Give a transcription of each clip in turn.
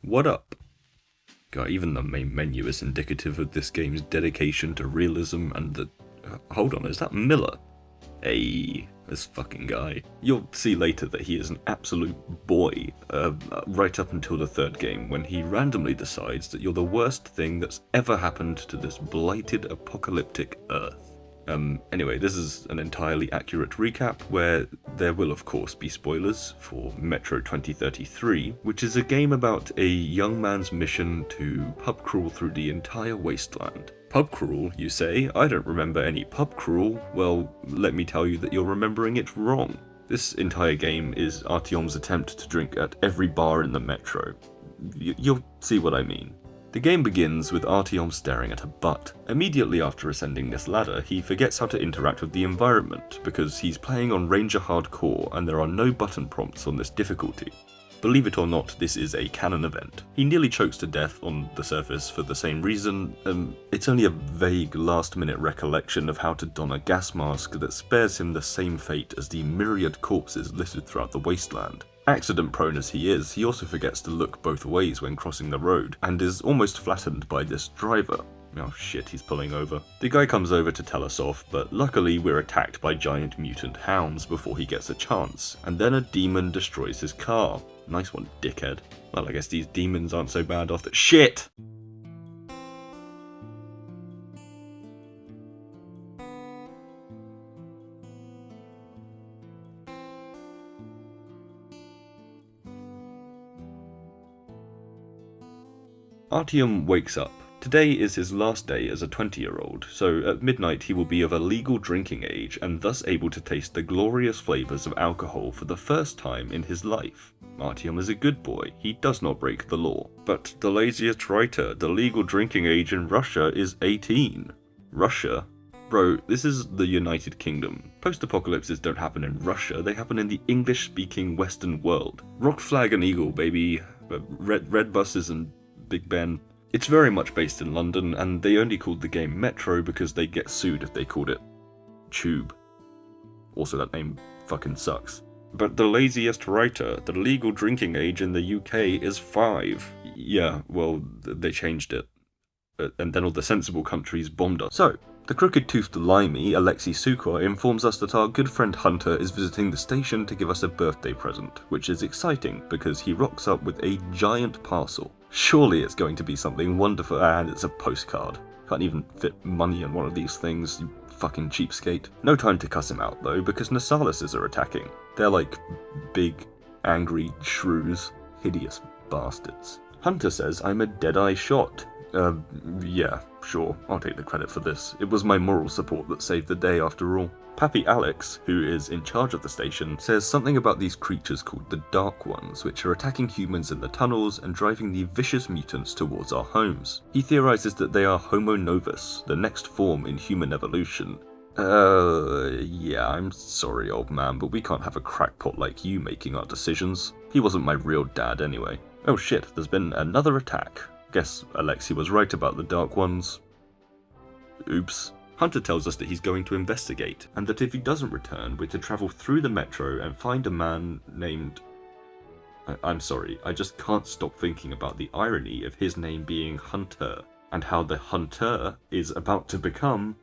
What up? God, even the main menu is indicative of this game's dedication to realism and the... hold on, is that Miller? Hey, this fucking guy. You'll see later that he is an absolute boy, right up until the third game, when he randomly decides that you're the worst thing that's ever happened to this blighted apocalyptic Earth. Anyway, this is an entirely accurate recap, where there will of course be spoilers for Metro 2033, which is a game about a young man's mission to pub crawl through the entire wasteland. Pub crawl, you say? I don't remember any pub crawl. Well, let me tell you that you're remembering it wrong. This entire game is Artyom's attempt to drink at every bar in the Metro. You'll see what I mean. The game begins with Artyom staring at a butt. Immediately after ascending this ladder, he forgets how to interact with the environment, because he's playing on Ranger Hardcore and there are no button prompts on this difficulty. Believe it or not, this is a canon event. He nearly chokes to death on the surface for the same reason. It's only a vague last-minute recollection of how to don a gas mask that spares him the same fate as the myriad corpses littered throughout the wasteland. Accident-prone as he is, he also forgets to look both ways when crossing the road, and is almost flattened by this driver. Oh shit, he's pulling over. The guy comes over to tell us off, but luckily we're attacked by giant mutant hounds before he gets a chance, and then a demon destroys his car. Nice one, dickhead. Well, I guess these demons aren't so bad after— SHIT! Artyom wakes up. Today is his last day as a 20-year-old, so at midnight he will be of a legal drinking age and thus able to taste the glorious flavours of alcohol for the first time in his life. Artyom is a good boy, he does not break the law. But the laziest writer, the legal drinking age in Russia is 18. Russia? Bro, this is the United Kingdom. Post-apocalypses don't happen in Russia, they happen in the English-speaking Western world. Rock, flag and eagle, baby. Red buses and Big Ben. It's very much based in London, and they only called the game Metro because they'd get sued if they called it Tube. Also, that name fucking sucks. But the laziest writer, the legal drinking age in the UK is 5. Yeah, well, they changed it. And then all the sensible countries bombed us. So, the crooked-toothed limey, Alexei Sukhoi, informs us that our good friend Hunter is visiting the station to give us a birthday present, which is exciting because he rocks up with a giant parcel. Surely it's going to be something wonderful, and it's a postcard. Can't even fit money in one of these things, you fucking cheapskate. No time to cuss him out though, because Nasalises are attacking. They're like big, angry shrews. Hideous bastards. Hunter says I'm a dead-eye shot. Yeah, sure, I'll take the credit for this. It was my moral support that saved the day after all. Pappy Alex, who is in charge of the station, says something about these creatures called the Dark Ones, which are attacking humans in the tunnels and driving the vicious mutants towards our homes. He theorizes that they are Homo novus, the next form in human evolution. Yeah, I'm sorry, old man, but we can't have a crackpot like you making our decisions. He wasn't my real dad anyway. Oh shit, there's been another attack. Guess Alexei was right about the Dark Ones. Oops. Hunter tells us that he's going to investigate, and that if he doesn't return, we're to travel through the metro and find a man named... I'm sorry, I just can't stop thinking about the irony of his name being Hunter, and how the hunter is about to become...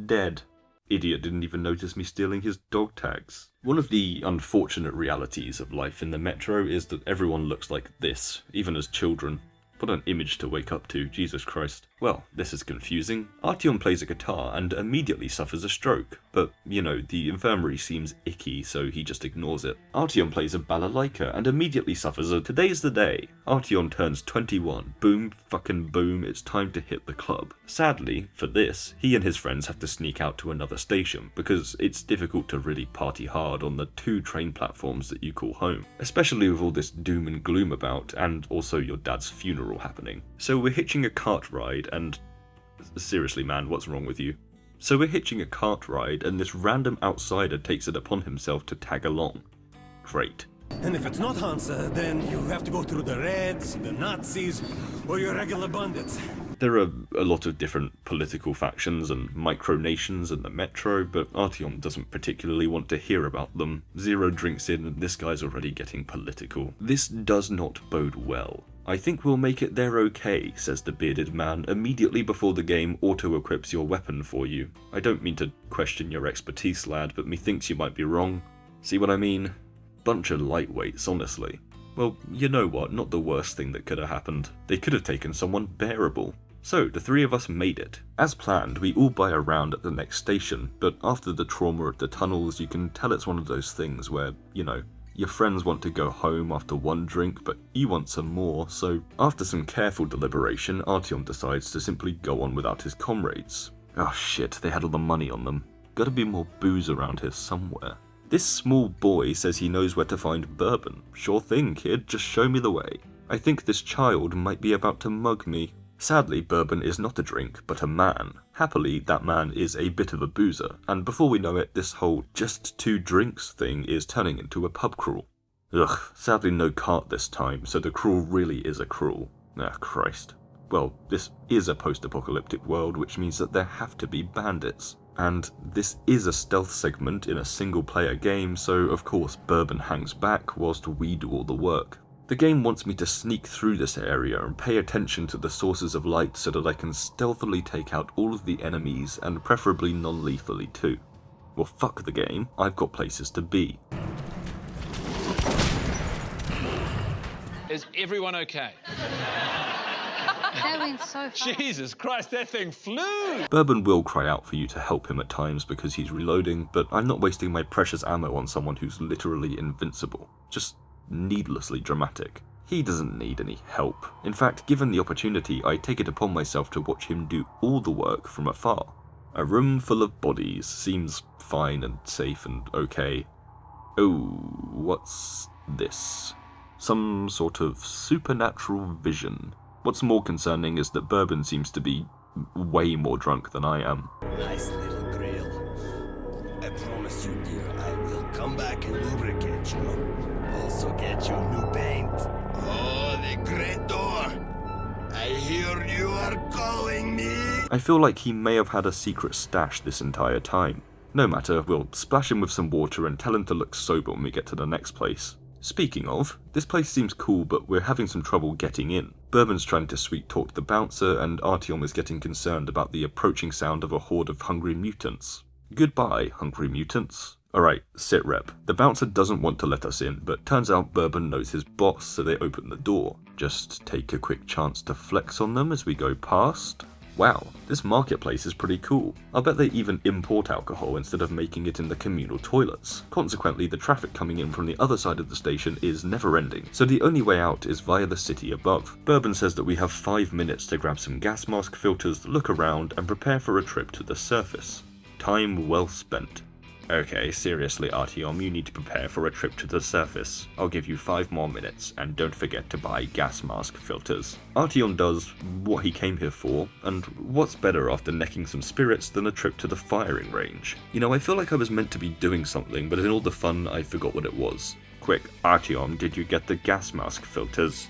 dead. Idiot didn't even notice me stealing his dog tags. One of the unfortunate realities of life in the metro is that everyone looks like this, even as children. What an image to wake up to, Jesus Christ. Well, this is confusing. Artyom plays a guitar and immediately suffers a stroke, but, you know, the infirmary seems icky, so he just ignores it. Artyom plays a balalaika and immediately suffers a today's the day. Artyom turns 21. Boom, fucking boom, it's time to hit the club. Sadly, for this, he and his friends have to sneak out to another station, because it's difficult to really party hard on the 2 train platforms that you call home, especially with all this doom and gloom about, and also your dad's funeral happening. So we're hitching a cart ride and... seriously man, what's wrong with you? So we're hitching a cart ride and this random outsider takes it upon himself to tag along. Great. And if it's not Hansa, then you have to go through the Reds, the Nazis, or your regular bandits. There are a lot of different political factions and micronations in the metro, but Artyom doesn't particularly want to hear about them. 0 drinks in and this guy's already getting political. This does not bode well. I think we'll make it there okay, says the bearded man immediately before the game auto-equips your weapon for you. I don't mean to question your expertise, lad, but methinks you might be wrong. See what I mean? Bunch of lightweights, honestly. Well, you know what, not the worst thing that could have happened. They could have taken someone bearable. So, the three of us made it. As planned, we all buy a round at the next station, but after the trauma of the tunnels, you can tell it's one of those things where, you know, your friends want to go home after one drink, but you want some more, so after some careful deliberation, Artyom decides to simply go on without his comrades. Oh shit, they had all the money on them. Gotta be more booze around here somewhere. This small boy says he knows where to find bourbon. Sure thing, kid, just show me the way. I think this child might be about to mug me. Sadly, bourbon is not a drink, but a man. Happily, that man is a bit of a boozer, and before we know it, this whole just 2 drinks thing is turning into a pub crawl. Ugh, sadly no cart this time, so the crawl really is a crawl. Ah, Christ. Well, this is a post-apocalyptic world, which means that there have to be bandits. And this is a stealth segment in a single-player game, so of course bourbon hangs back whilst we do all the work. The game wants me to sneak through this area and pay attention to the sources of light so that I can stealthily take out all of the enemies and preferably non-lethally too. Well, fuck the game, I've got places to be. Is everyone okay? That went so fast. Jesus Christ, that thing flew! Bourbon will cry out for you to help him at times because he's reloading, but I'm not wasting my precious ammo on someone who's literally invincible. Just needlessly dramatic. He doesn't need any help. In fact, given the opportunity, I take it upon myself to watch him do all the work from afar. A room full of bodies seems fine and safe and okay. Oh, what's this? Some sort of supernatural vision. What's more concerning is that Bourbon seems to be way more drunk than I am. Nice little grill. I promise you, dear, I will come back and lubricate you. Also get you new paint. Oh, the great door. I hear you are calling me. I feel like he may have had a secret stash this entire time. No matter, we'll splash him with some water and tell him to look sober when we get to the next place. Speaking of, this place seems cool, but we're having some trouble getting in. Bourbon's trying to sweet talk the bouncer, and Artyom is getting concerned about the approaching sound of a horde of hungry mutants. Goodbye, hungry mutants. Alright, sit rep. The bouncer doesn't want to let us in, but turns out Bourbon knows his boss, so they open the door. Just take a quick chance to flex on them as we go past. Wow, this marketplace is pretty cool. I'll bet they even import alcohol instead of making it in the communal toilets. Consequently, the traffic coming in from the other side of the station is never ending, so the only way out is via the city above. Bourbon says that we have 5 minutes to grab some gas mask filters, look around, and prepare for a trip to the surface. Time well spent. Okay, seriously Artyom, you need to prepare for a trip to the surface. I'll give you 5 more minutes, and don't forget to buy gas mask filters. Artyom does what he came here for, and what's better after necking some spirits than a trip to the firing range? You know, I feel like I was meant to be doing something, but in all the fun, I forgot what it was. Quick, Artyom, did you get the gas mask filters?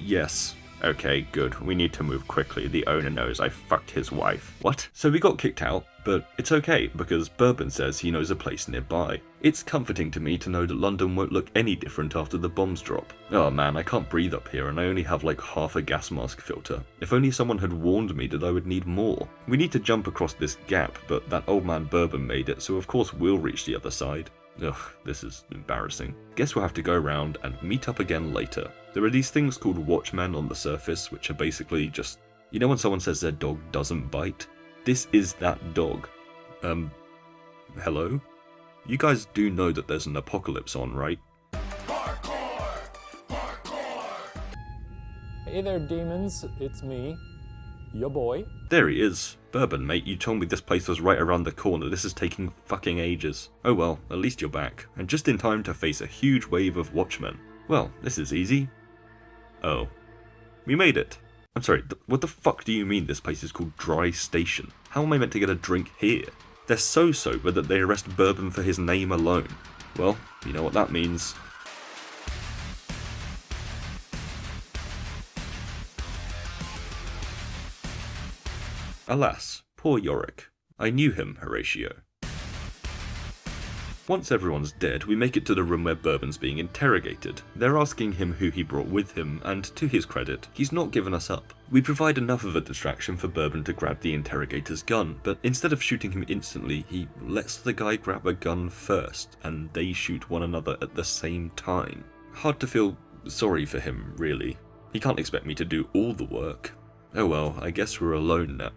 Yes. Okay, good. We need to move quickly. The owner knows I fucked his wife. What? So we got kicked out, but it's okay because Bourbon says he knows a place nearby. It's comforting to me to know that London won't look any different after the bombs drop. Oh man, I can't breathe up here and I only have like half a gas mask filter. If only someone had warned me that I would need more. We need to jump across this gap, but that old man Bourbon made it, so of course we'll reach the other side. Ugh, this is embarrassing. Guess we'll have to go around and meet up again later. There are these things called watchmen on the surface, which are basically just... You know when someone says their dog doesn't bite? This is that dog. Hello? You guys do know that there's an apocalypse on, right? Parkour! Parkour! Hey there, demons. It's me, your boy. There he is. Bourbon, mate, you told me this place was right around the corner. This is taking fucking ages. Oh well, at least you're back. And just in time to face a huge wave of watchmen. Well, this is easy. Oh. We made it. I'm sorry, what the fuck do you mean this place is called Dry Station? How am I meant to get a drink here? They're so sober that they arrest Bourbon for his name alone. Well, you know what that means. Alas, poor Yorick. I knew him, Horatio. Once everyone's dead, we make it to the room where Bourbon's being interrogated. They're asking him who he brought with him, and to his credit, he's not given us up. We provide enough of a distraction for Bourbon to grab the interrogator's gun, but instead of shooting him instantly, he lets the guy grab a gun first, and they shoot one another at the same time. Hard to feel sorry for him, really. He can't expect me to do all the work. Oh well, I guess we're alone now.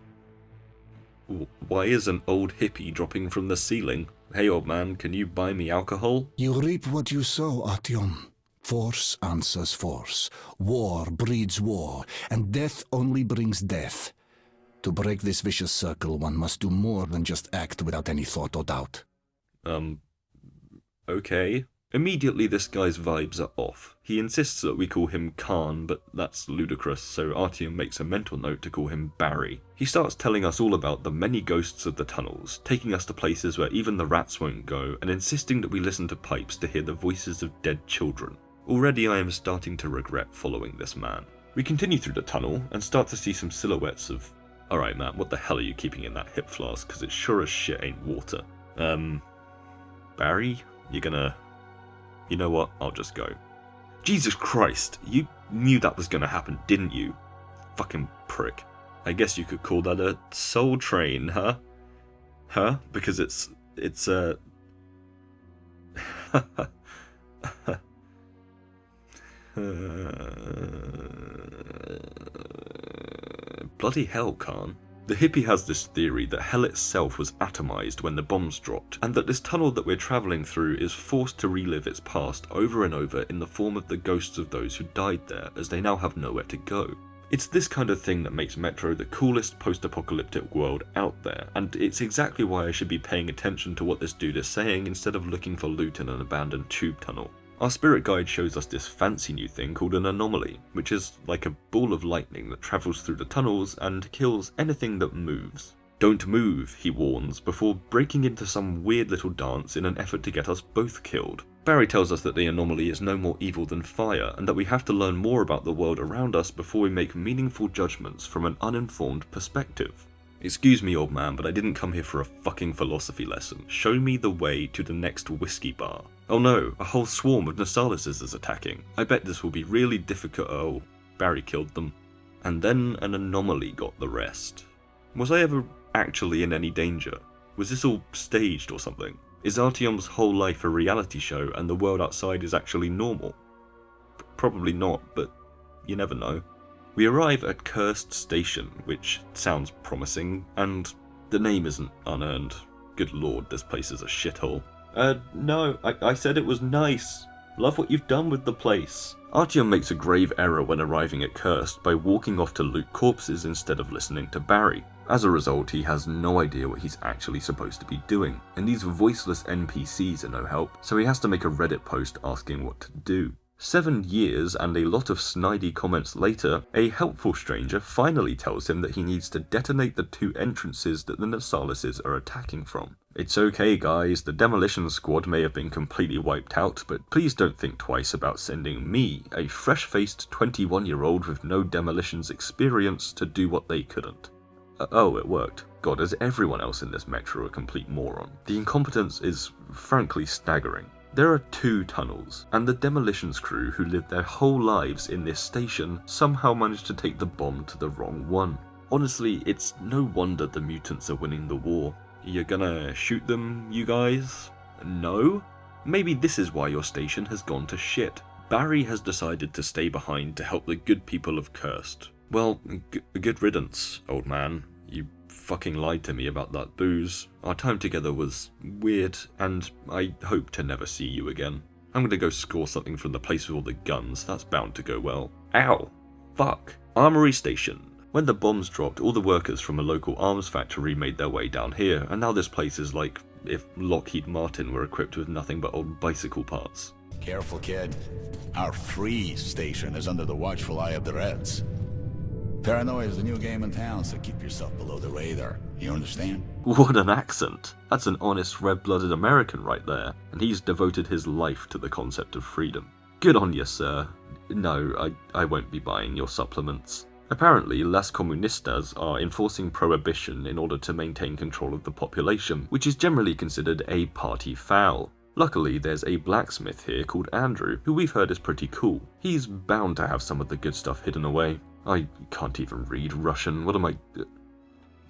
Why is an old hippie dropping from the ceiling? Hey old man, can you buy me alcohol? You reap what you sow, Artyom. Force answers force. War breeds war, and death only brings death. To break this vicious circle, one must do more than just act without any thought or doubt. Okay. Immediately this guy's vibes are off. He insists that we call him Khan, but that's ludicrous, so Artyom makes a mental note to call him Barry. He starts telling us all about the many ghosts of the tunnels, taking us to places where even the rats won't go, and insisting that we listen to pipes to hear the voices of dead children. Already I am starting to regret following this man. We continue through the tunnel, and start to see some silhouettes of... Alright man, what the hell are you keeping in that hip flask, because it sure as shit ain't water. Barry? You gonna... You know what, I'll just go. Jesus Christ, you knew that was gonna happen, didn't you? Fucking prick. I guess you could call that a soul train, huh? Huh? Because it's bloody hell, Khan. The hippie has this theory that hell itself was atomized when the bombs dropped, and that this tunnel that we're travelling through is forced to relive its past over and over in the form of the ghosts of those who died there, as they now have nowhere to go. It's this kind of thing that makes Metro the coolest post-apocalyptic world out there, and it's exactly why I should be paying attention to what this dude is saying instead of looking for loot in an abandoned tube tunnel. Our spirit guide shows us this fancy new thing called an anomaly, which is like a ball of lightning that travels through the tunnels and kills anything that moves. Don't move, he warns, before breaking into some weird little dance in an effort to get us both killed. Barry tells us that the anomaly is no more evil than fire, and that we have to learn more about the world around us before we make meaningful judgments from an uninformed perspective. Excuse me, old man, but I didn't come here for a fucking philosophy lesson. Show me the way to the next whiskey bar. Oh no, a whole swarm of Nasalises is attacking. I bet this will be really difficult. Oh, Barry killed them. And then an anomaly got the rest. Was I ever actually in any danger? Was this all staged or something? Is Artyom's whole life a reality show and the world outside is actually normal? Probably not, but you never know. We arrive at Cursed Station, which sounds promising, and the name isn't unearned. Good lord, this place is a shithole. No, I said it was nice. Love what you've done with the place. Artyom makes a grave error when arriving at Cursed by walking off to loot corpses instead of listening to Barry. As a result, he has no idea what he's actually supposed to be doing, and these voiceless NPCs are no help, so he has to make a Reddit post asking what to do. 7 years and a lot of snidey comments later, a helpful stranger finally tells him that he needs to detonate the 2 entrances that the Nasalises are attacking from. It's okay guys, the demolition squad may have been completely wiped out, but please don't think twice about sending me, a fresh-faced 21-year-old with no demolitions experience, to do what they couldn't. Oh, it worked. God, is everyone else in this metro a complete moron? The incompetence is frankly staggering. There are 2 tunnels, and the demolitions crew who lived their whole lives in this station somehow managed to take the bomb to the wrong one. Honestly, it's no wonder the mutants are winning the war. You're gonna shoot them, you guys? No? Maybe this is why your station has gone to shit. Barry has decided to stay behind to help the good people of Cursed. Well, good riddance, old man. You fucking lied to me about that booze. Our time together was weird, and I hope to never see you again. I'm gonna go score something from the place with all the guns, that's bound to go well. Ow! Fuck. Armory Station. When the bombs dropped, all the workers from a local arms factory made their way down here, and now this place is like if Lockheed Martin were equipped with nothing but old bicycle parts. Careful, kid. Our free station is under the watchful eye of the Reds. Paranoia is the new game in town, so keep yourself below the radar. You understand? What an accent! That's an honest red-blooded American right there, and he's devoted his life to the concept of freedom. Good on you, sir. No, I won't be buying your supplements. Apparently, Las Comunistas are enforcing prohibition in order to maintain control of the population, which is generally considered a party foul. Luckily, there's a blacksmith here called Andrew, who we've heard is pretty cool. He's bound to have some of the good stuff hidden away. I can't even read Russian, what am I...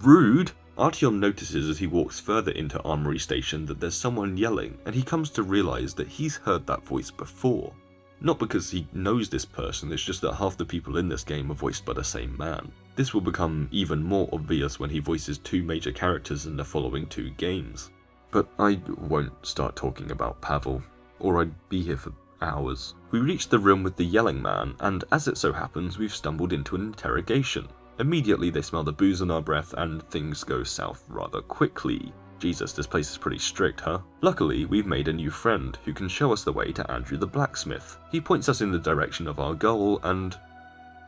Rude? Artyom notices as he walks further into Armory Station that there's someone yelling, and he comes to realize that he's heard that voice before. Not because he knows this person, it's just that half the people in this game are voiced by the same man. This will become even more obvious when he voices two major characters in the following two games. But I won't start talking about Pavel, or I'd be here for hours. We reach the room with the yelling man, and as it so happens, we've stumbled into an interrogation. Immediately they smell the booze on our breath and things go south rather quickly. Jesus, this place is pretty strict, huh? Luckily, we've made a new friend who can show us the way to Andrew the blacksmith. He points us in the direction of our goal and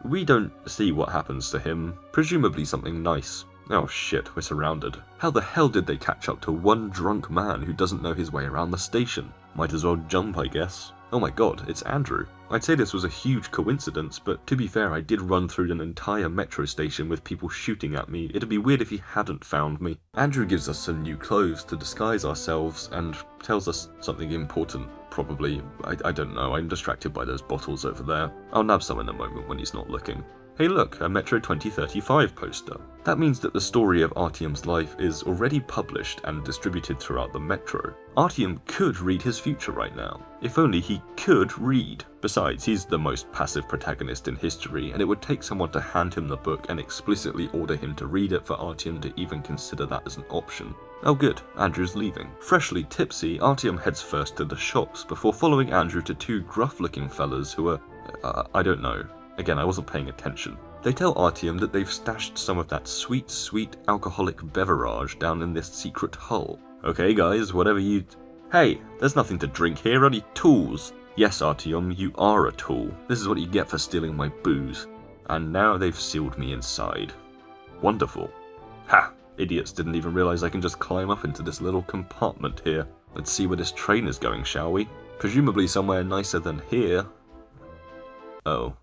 we don't see what happens to him, presumably something nice. Oh shit, we're surrounded. How the hell did they catch up to one drunk man who doesn't know his way around the station? Might as well jump, I guess. Oh my god, it's Andrew. I'd say this was a huge coincidence, but to be fair, I did run through an entire metro station with people shooting at me. It'd be weird if he hadn't found me. Andrew gives us some new clothes to disguise ourselves and tells us something important, probably. I don't know, I'm distracted by those bottles over there. I'll nab some in a moment when he's not looking. Hey look, a Metro 2035 poster. That means that the story of Artyom's life is already published and distributed throughout the Metro. Artyom could read his future right now. If only he could read. Besides, he's the most passive protagonist in history, and it would take someone to hand him the book and explicitly order him to read it for Artyom to even consider that as an option. Oh good, Andrew's leaving. Freshly tipsy, Artyom heads first to the shops before following Andrew to two gruff-looking fellas who are, I don't know. Again, I wasn't paying attention. They tell Artyom that they've stashed some of that sweet, sweet alcoholic beverage down in this secret hull. Okay guys, whatever you... Hey, there's nothing to drink here, only tools. Yes, Artyom, you are a tool. This is what you get for stealing my booze. And now they've sealed me inside. Wonderful. Ha! Idiots didn't even realize I can just climb up into this little compartment here. Let's see where this train is going, shall we? Presumably somewhere nicer than here. Oh.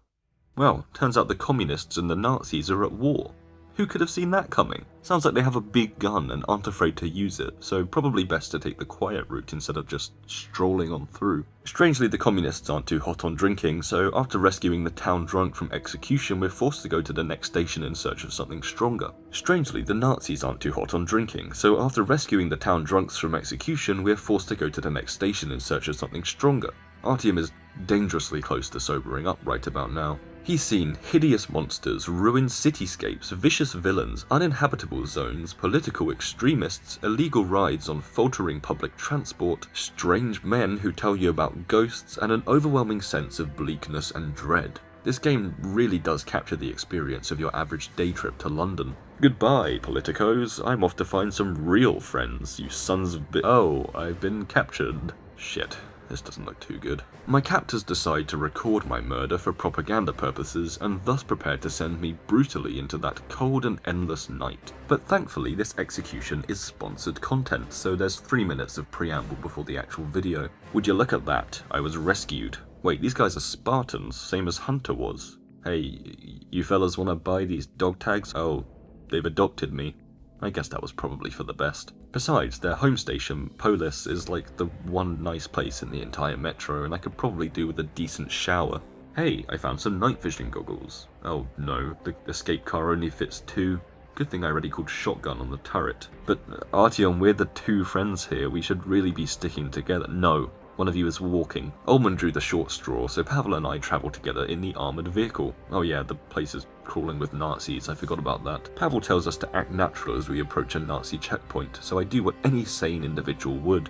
Well, turns out the communists and the Nazis are at war. Who could have seen that coming? Sounds like they have a big gun and aren't afraid to use it, so probably best to take the quiet route instead of just strolling on through. Strangely, the communists aren't too hot on drinking, so after rescuing the town drunk from execution, we're forced to go to the next station in search of something stronger. Strangely, the Nazis aren't too hot on drinking, so after rescuing the town drunks from execution, we're forced to go to the next station in search of something stronger. Artyom is dangerously close to sobering up right about now. He's seen hideous monsters, ruined cityscapes, vicious villains, uninhabitable zones, political extremists, illegal rides on faltering public transport, strange men who tell you about ghosts, and an overwhelming sense of bleakness and dread. This game really does capture the experience of your average day trip to London. Goodbye, politicos. I'm off to find some real friends, you sons of Oh, I've been captured. Shit. This doesn't look too good. My captors decide to record my murder for propaganda purposes and thus prepare to send me brutally into that cold and endless night. But thankfully this execution is sponsored content, so there's 3 minutes of preamble before the actual video. Would you look at that? I was rescued. Wait, these guys are Spartans, same as Hunter was. Hey, you fellas wanna buy these dog tags? Oh, they've adopted me. I guess that was probably for the best. Besides, their home station, Polis, is like the one nice place in the entire metro, and I could probably do with a decent shower. Hey, I found some night vision goggles. Oh no, the escape car only fits 2. Good thing I already called shotgun on the turret. But Artyom, we're the 2 friends here, we should really be sticking together. No, one of you is walking. Ullman drew the short straw, so Pavel and I travel together in the armoured vehicle. Oh yeah, the place is crawling with Nazis, I forgot about that. Pavel tells us to act natural as we approach a Nazi checkpoint, so I do what any sane individual would.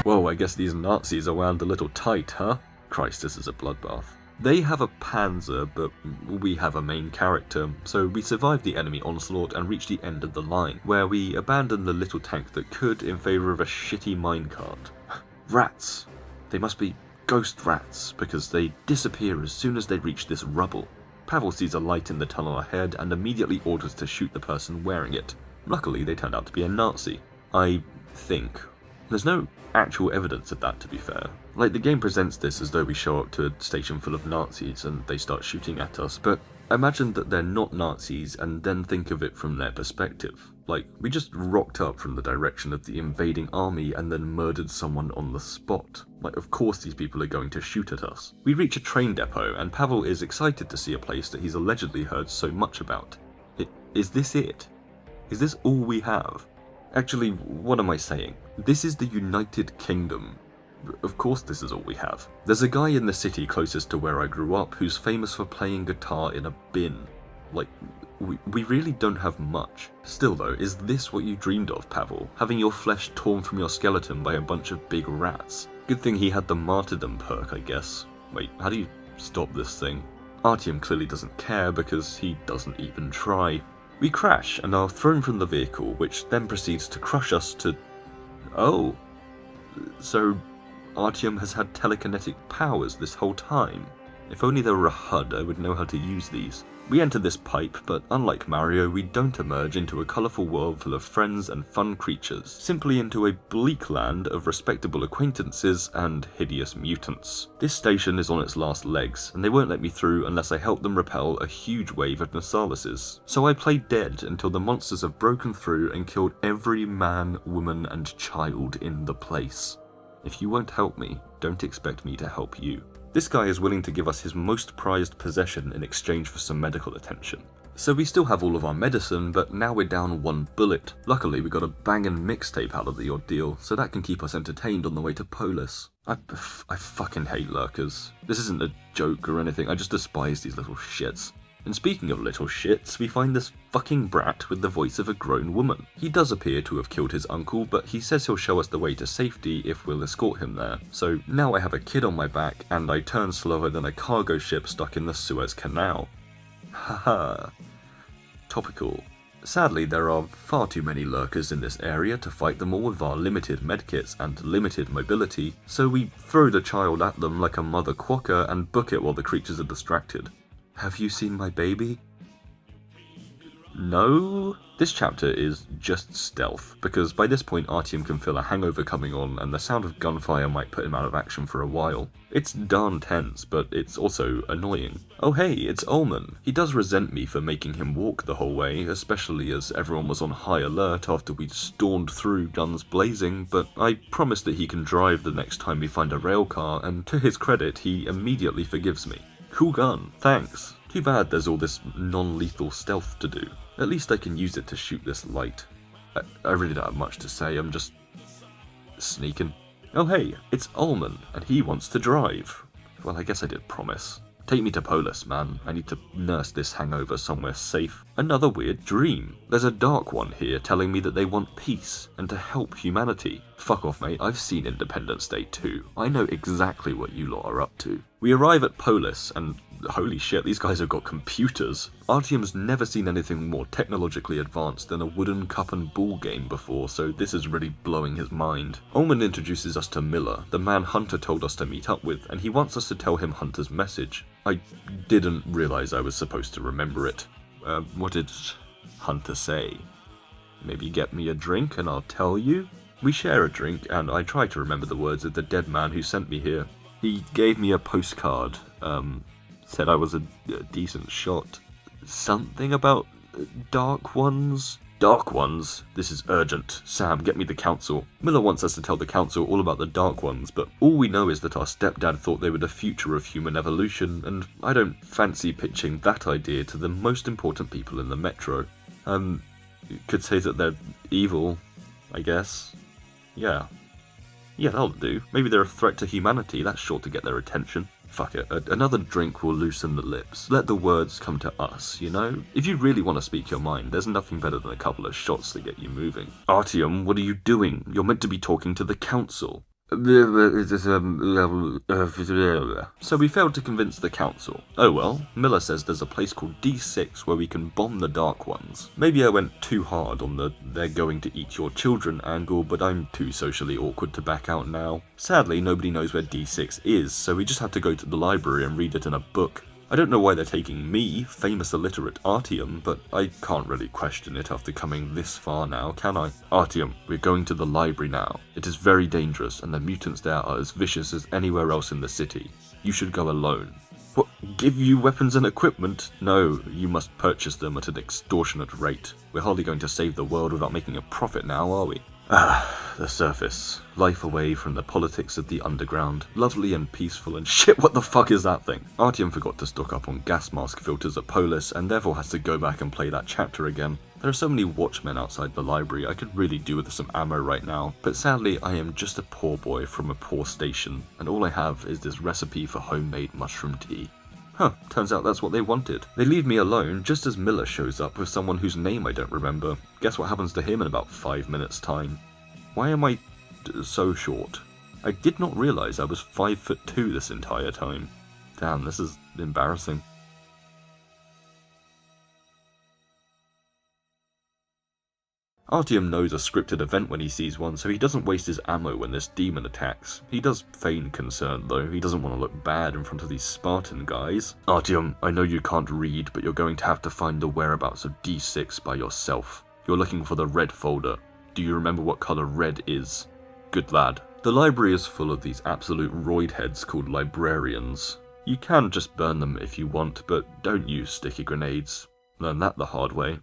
Whoa, I guess these Nazis are wound a little tight, huh? Christ, this is a bloodbath. They have a panzer, but we have a main character, so we survive the enemy onslaught and reach the end of the line, where we abandon the little tank that could in favour of a shitty minecart. Rats! They must be ghost rats, because they disappear as soon as they reach this rubble. Pavel sees a light in the tunnel ahead and immediately orders to shoot the person wearing it. Luckily, they turned out to be a Nazi. I think. There's no actual evidence of that, to be fair. Like, the game presents this as though we show up to a station full of Nazis and they start shooting at us, but Imagine that they're not Nazis and then think of it from their perspective. Like, we just rocked up from the direction of the invading army and then murdered someone on the spot. Like, of course these people are going to shoot at us. We reach a train depot and Pavel is excited to see a place that he's allegedly heard so much about. Is this it? Is this all we have? Actually, what am I saying? This is the United Kingdom. Of course this is all we have. There's a guy in the city closest to where I grew up who's famous for playing guitar in a bin. Like, we really don't have much. Still though, is this what you dreamed of, Pavel? Having your flesh torn from your skeleton by a bunch of big rats? Good thing he had the martyrdom perk, I guess. Wait, how do you stop this thing? Artyom clearly doesn't care because he doesn't even try. We crash and are thrown from the vehicle, which then proceeds to crush us to... Oh. So, Artyom has had telekinetic powers this whole time. If only there were a HUD, I would know how to use these. We enter this pipe, but unlike Mario, we don't emerge into a colourful world full of friends and fun creatures, simply into a bleak land of respectable acquaintances and hideous mutants. This station is on its last legs, and they won't let me through unless I help them repel a huge wave of Nasalises. So I play dead until the monsters have broken through and killed every man, woman and child in the place. If you won't help me, don't expect me to help you. This guy is willing to give us his most prized possession in exchange for some medical attention. So we still have all of our medicine, but now we're down one bullet. Luckily we got a bangin' mixtape out of the ordeal, so that can keep us entertained on the way to Polis. I fucking hate lurkers. This isn't a joke or anything, I just despise these little shits. And speaking of little shits, we find this fucking brat with the voice of a grown woman. He does appear to have killed his uncle, but he says he'll show us the way to safety if we'll escort him there. So now I have a kid on my back, and I turn slower than a cargo ship stuck in the Suez Canal. Haha. Topical. Sadly, there are far too many lurkers in this area to fight them all with our limited medkits and limited mobility, so we throw the child at them like a mother quokka and book it while the creatures are distracted. Have you seen my baby? No? This chapter is just stealth, because by this point Artyom can feel a hangover coming on and the sound of gunfire might put him out of action for a while. It's darn tense, but it's also annoying. Oh hey, it's Ullman. He does resent me for making him walk the whole way, especially as everyone was on high alert after we'd stormed through guns blazing, but I promise that he can drive the next time we find a rail car, and to his credit, he immediately forgives me. Cool gun, thanks. Too bad there's all this non-lethal stealth to do. At least I can use it to shoot this light. I really don't have much to say, I'm just... sneaking. Oh hey, it's Ullman, and he wants to drive. Well, I guess I did promise. Take me to Polis, man. I need to nurse this hangover somewhere safe. Another weird dream. There's a dark one here telling me that they want peace and to help humanity. Fuck off, mate. I've seen Independence Day 2. I know exactly what you lot are up to. We arrive at Polis, and holy shit, these guys have got computers. Artyom's never seen anything more technologically advanced than a wooden cup and ball game before, so this is really blowing his mind. Ullman introduces us to Miller, the man Hunter told us to meet up with, and he wants us to tell him Hunter's message. I didn't realize I was supposed to remember it. What did Hunter say? Maybe get me a drink and I'll tell you? We share a drink, and I try to remember the words of the dead man who sent me here. He gave me a postcard, said I was a decent shot. Something about Dark Ones? Dark Ones? This is urgent. Sam, get me the council. Miller wants us to tell the council all about the Dark Ones, but all we know is that our stepdad thought they were the future of human evolution, and I don't fancy pitching that idea to the most important people in the metro. You could say that they're evil, I guess. Yeah, that'll do. Maybe they're a threat to humanity, that's sure to get their attention. Fuck it, another drink will loosen the lips. Let the words come to us, you know? If you really want to speak your mind, there's nothing better than a couple of shots to get you moving. Artyom, what are you doing? You're meant to be talking to the council. So we failed to convince the council. Oh well, Miller says there's a place called D6 where we can bomb the Dark Ones. Maybe I went too hard on the they're going to eat your children angle, but I'm too socially awkward to back out now. Sadly, nobody knows where D6 is, so we just have to go to the library and read it in a book. I don't know why they're taking me, famous illiterate Artyom, but I can't really question it after coming this far now, can I? Artyom, we're going to the library now. It is very dangerous, and the mutants there are as vicious as anywhere else in the city. You should go alone. What, give you weapons and equipment? No, you must purchase them at an extortionate rate. We're hardly going to save the world without making a profit now, are we? Ah, the surface. Life away from the politics of the underground. Lovely and peaceful and shit, what the fuck is that thing? Artyom forgot to stock up on gas mask filters at Polis and therefore has to go back and play that chapter again. There are so many watchmen outside the library, I could really do with some ammo right now, but sadly I am just a poor boy from a poor station, and all I have is this recipe for homemade mushroom tea. Huh, turns out that's what they wanted. They leave me alone just as Miller shows up with someone whose name I don't remember. Guess what happens to him in about 5 minutes time? Why am I so short? I did not realise I was 5'2" this entire time. Damn, this is embarrassing. Artyom knows a scripted event when he sees one, so he doesn't waste his ammo when this demon attacks. He does feign concern though, he doesn't want to look bad in front of these Spartan guys. Artyom, I know you can't read, but you're going to have to find the whereabouts of D6 by yourself. You're looking for the red folder. Do you remember what colour red is? Good lad. The library is full of these absolute roid heads called librarians. You can just burn them if you want, but don't use sticky grenades. Learn that the hard way.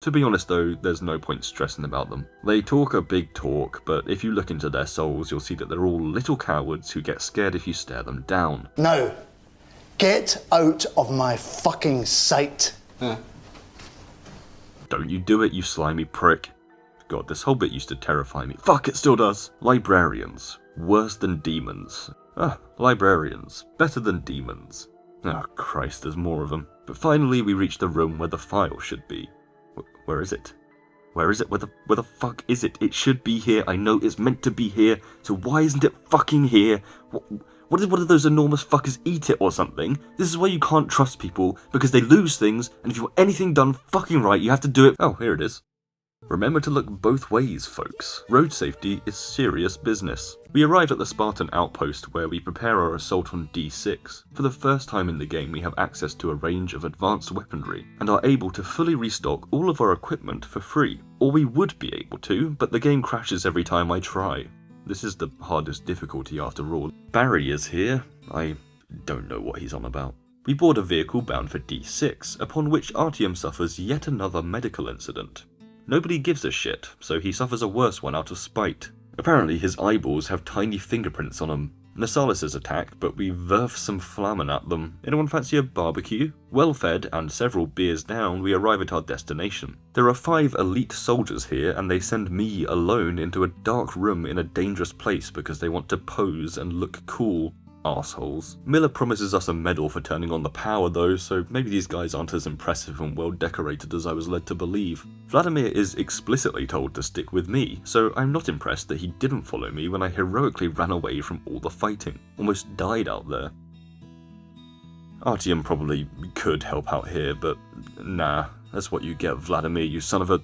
To be honest though, there's no point stressing about them. They talk a big talk, but if you look into their souls, you'll see that they're all little cowards who get scared if you stare them down. No. Get out of my fucking sight. Don't you do it, you slimy prick. God, this whole bit used to terrify me. Fuck, it still does. Librarians. Worse than demons. Librarians. Better than demons. Oh Christ, there's more of them. But finally we reach the room where the file should be. Where is it? Where is it? Where the fuck is it? It should be here. I know it's meant to be here. So why isn't it fucking here? What do those enormous fuckers eat it or something? This is why you can't trust people, because they lose things, and if you want anything done fucking right, you have to do it. Oh, here it is. Remember to look both ways, folks. Road safety is serious business. We arrive at the Spartan outpost where we prepare our assault on D6. For the first time in the game we have access to a range of advanced weaponry, and are able to fully restock all of our equipment for free. Or we would be able to, but the game crashes every time I try. This is the hardest difficulty after all. Barry is here. I don't know what he's on about. We board a vehicle bound for D6, upon which Artyom suffers yet another medical incident. Nobody gives a shit, so he suffers a worse one out of spite. Apparently his eyeballs have tiny fingerprints on them. Nasalis attack, but we verf some flamen at them. Anyone fancy a barbecue? Well fed and several beers down, we arrive at our destination. There are 5 elite soldiers here, and they send me alone into a dark room in a dangerous place because they want to pose and look cool. Assholes. Miller promises us a medal for turning on the power though, so maybe these guys aren't as impressive and well decorated as I was led to believe. Vladimir is explicitly told to stick with me, so I'm not impressed that he didn't follow me when I heroically ran away from all the fighting. Almost died out there. Artyom probably could help out here, but nah, that's what you get, Vladimir, you son of a...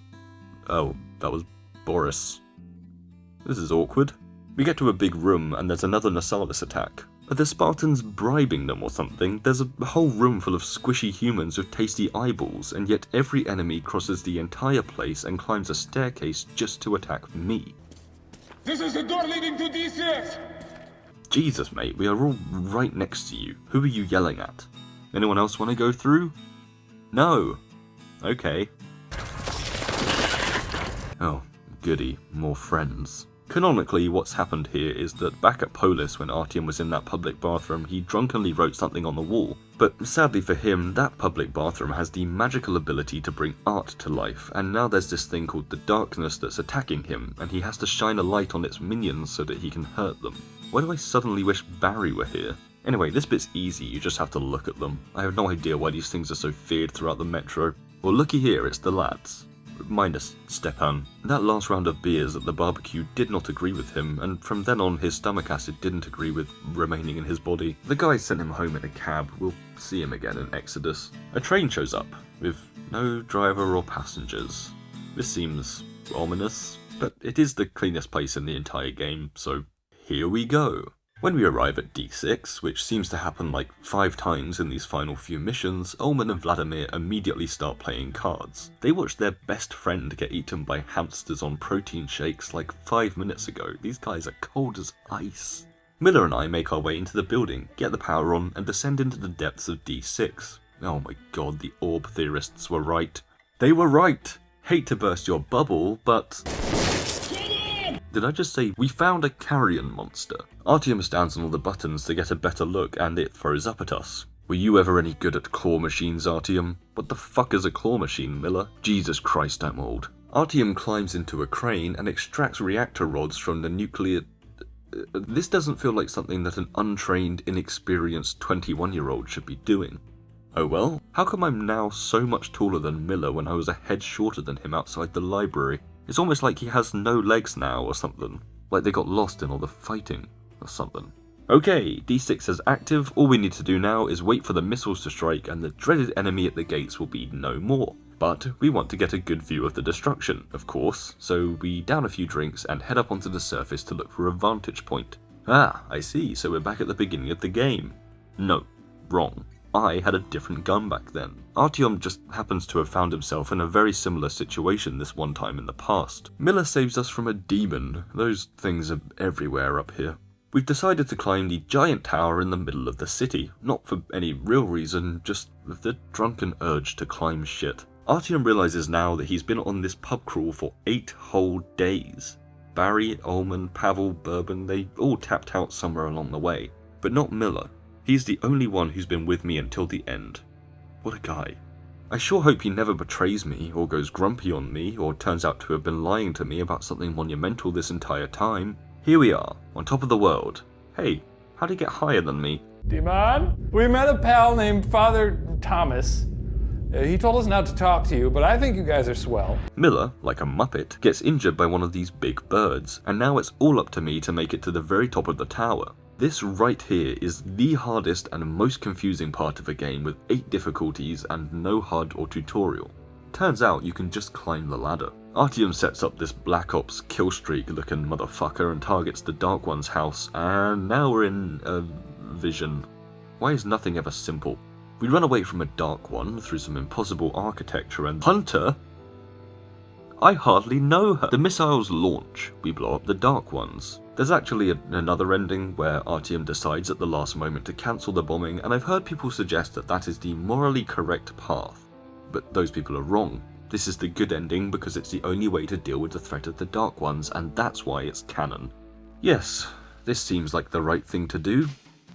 Oh, that was Boris. This is awkward. We get to a big room and there's another Nasalis attack. Are the Spartans bribing them or something? There's a whole room full of squishy humans with tasty eyeballs, and yet every enemy crosses the entire place and climbs a staircase just to attack me. This is the door leading to D6! Jesus, mate, we are all right next to you. Who are you yelling at? Anyone else want to go through? No. Okay. Oh, goody, more friends. Canonically, what's happened here is that back at Polis when Artyom was in that public bathroom, he drunkenly wrote something on the wall. But sadly for him, that public bathroom has the magical ability to bring art to life, and now there's this thing called the darkness that's attacking him, and he has to shine a light on its minions so that he can hurt them. Why do I suddenly wish Barry were here? Anyway, this bit's easy, you just have to look at them. I have no idea why these things are so feared throughout the metro. Well, looky here, it's the lads. Minus Stepan. That last round of beers at the barbecue did not agree with him, and from then on his stomach acid didn't agree with remaining in his body. The guys sent him home in a cab. We'll see him again in Exodus. A train shows up, with no driver or passengers. This seems ominous, but it is the cleanest place in the entire game, so here we go. When we arrive at D6, which seems to happen like 5 times in these final few missions, Ullman and Vladimir immediately start playing cards. They watched their best friend get eaten by hamsters on protein shakes like 5 minutes ago. These guys are cold as ice. Miller and I make our way into the building, get the power on, and descend into the depths of D6. Oh my god, the orb theorists were right. They were right! Hate to burst your bubble, but... Did I just say we found a carrion monster? Artyom stands on all the buttons to get a better look, and it throws up at us. Were you ever any good at claw machines, Artyom? What the fuck is a claw machine, Miller? Jesus Christ, I'm old. Artyom climbs into a crane and extracts reactor rods from the nuclear... This doesn't feel like something that an untrained, inexperienced 21-year-old should be doing. Oh well, how come I'm now so much taller than Miller when I was a head shorter than him outside the library? It's almost like he has no legs now or something. Like they got lost in all the fighting or something. Okay, D6 is active. All we need to do now is wait for the missiles to strike and the dreaded enemy at the gates will be no more. But we want to get a good view of the destruction, of course, so we down a few drinks and head up onto the surface to look for a vantage point. Ah, I see, so we're back at the beginning of the game. No, wrong. I had a different gun back then. Artyom just happens to have found himself in a very similar situation this one time in the past. Miller saves us from a demon. Those things are everywhere up here. We've decided to climb the giant tower in the middle of the city, not for any real reason, just with the drunken urge to climb shit. Artyom realizes now that he's been on this pub crawl for 8 whole days. Barry, Ullman, Pavel, Bourbon, they all tapped out somewhere along the way, but not Miller. He's the only one who's been with me until the end. What a guy. I sure hope he never betrays me, or goes grumpy on me, or turns out to have been lying to me about something monumental this entire time. Here we are, on top of the world. Hey, how'd he get higher than me? Demon, we met a pal named Father Thomas. He told us not to talk to you, but I think you guys are swell. Miller, like a muppet, gets injured by one of these big birds, and now it's all up to me to make it to the very top of the tower. This right here is the hardest and most confusing part of a game with 8 difficulties and no HUD or tutorial. Turns out you can just climb the ladder. Artyom sets up this Black Ops killstreak looking motherfucker and targets the Dark One's house, and now we're in a vision. Why is nothing ever simple? We run away from a Dark One through some impossible architecture and Hunter? I hardly know her. The missiles launch, we blow up the Dark Ones. There's actually another ending where Artyom decides at the last moment to cancel the bombing, and I've heard people suggest that that is the morally correct path. But those people are wrong. This is the good ending because it's the only way to deal with the threat of the Dark Ones, and that's why it's canon. Yes, this seems like the right thing to do.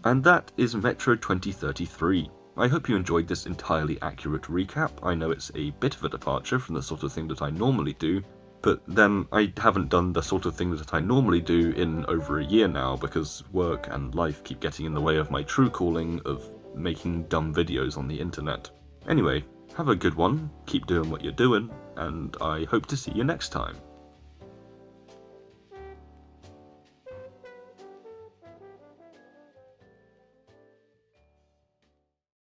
And that is Metro 2033. I hope you enjoyed this entirely accurate recap. I know it's a bit of a departure from the sort of thing that I normally do, but then I haven't done the sort of thing that I normally do in over a year now because work and life keep getting in the way of my true calling of making dumb videos on the internet. Anyway, have a good one, keep doing what you're doing, and I hope to see you next time.